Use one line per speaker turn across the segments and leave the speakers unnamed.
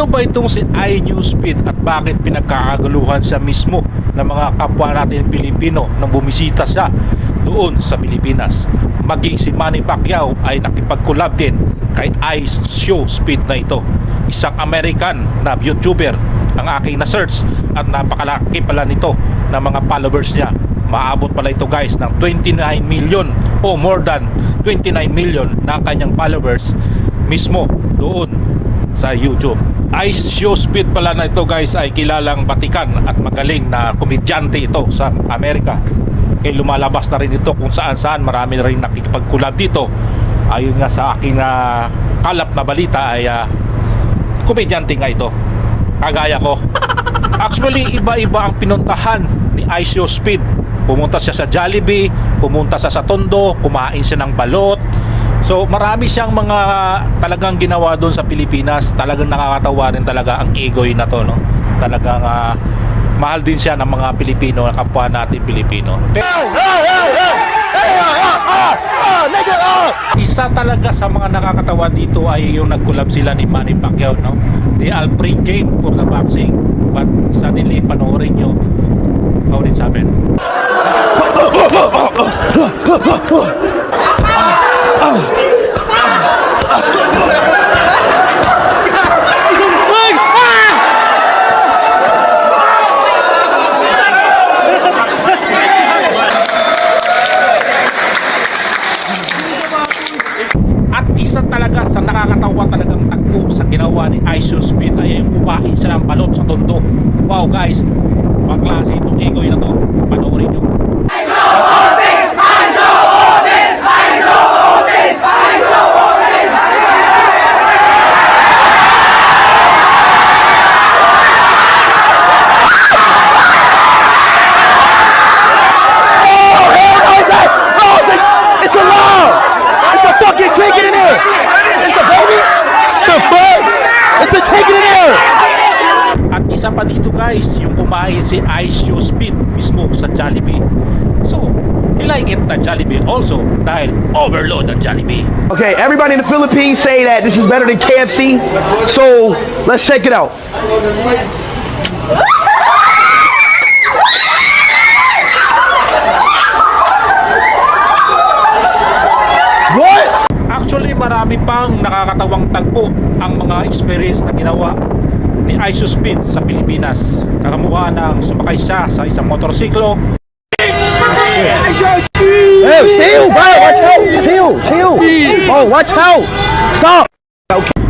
Sino ba itong si iNewsPeed at bakit pinagkakaguluhan siya mismo ng mga kapwa natin Pilipino nang bumisita siya doon sa Pilipinas? Maging si Manny Pacquiao ay nakipag-collab din kay iShowSpeed na ito. Isang American na YouTuber ang aking na-search at napakalaki pala nito ng mga followers niya. Maabot pala ito guys ng 29 million o more than 29 million na kanyang followers mismo doon sa YouTube. iShowSpeed pala na ito guys ay kilalang batikan at magaling na komedyante ito sa Amerika. Kaya lumalabas na rin ito kung saan marami na rin nakikipag-collab dito. Ayon nga sa aking kalap na balita ay komedyante nga ito, kagaya ko. Actually iba-iba ang pinuntahan ni iShowSpeed. Pumunta siya sa Jollibee, pumunta siya sa Tondo, kumain siya ng balot. So marami siyang mga talagang ginawa doon sa Pilipinas. Talagang nakakatawa rin talaga ang egoy na to, no? Talagang mahal din siya ng mga Pilipino, kapwa natin Pilipino. Isa talaga sa mga nakakatawa dito ay yung nag-collab sila ni Manny Pacquiao, no? They all pre-game for the boxing, but suddenly panoorin nyo how this happened. At isa talaga sa nakakatawa talagang tagpo sa ginawa ni iShowSpeed ay yung kumain siya ng balot sa Tondo. Wow guys, mga klase itong egoy na to, panoorin nyo. At isa pa dito guys, yung kumain si iShowSpeed mismo sa Jollibee. So, he like it at Jollibee also dahil overload ang Jollibee.
Okay, everybody in the Philippines say that this is better than KFC, so let's check it out. What?
Actually, marami pang nakakatawang tagpo ang mga experience na ginawa ni iShowSpeed sa Pilipinas. Kakamukha ng sumakay siya sa isang motorsiklo.
Hey, chill, bro. Watch out. Chill. Oh, watch out. Stop.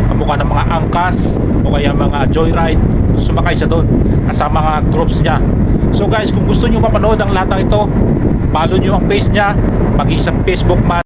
Kamukha ng mga angkas o kaya mga joyride. Sumakay siya doon kasama mga groups niya. So guys, kung gusto nyo mapanood ang lahat ng ito, follow nyo ang page niya, mag-isang Facebook man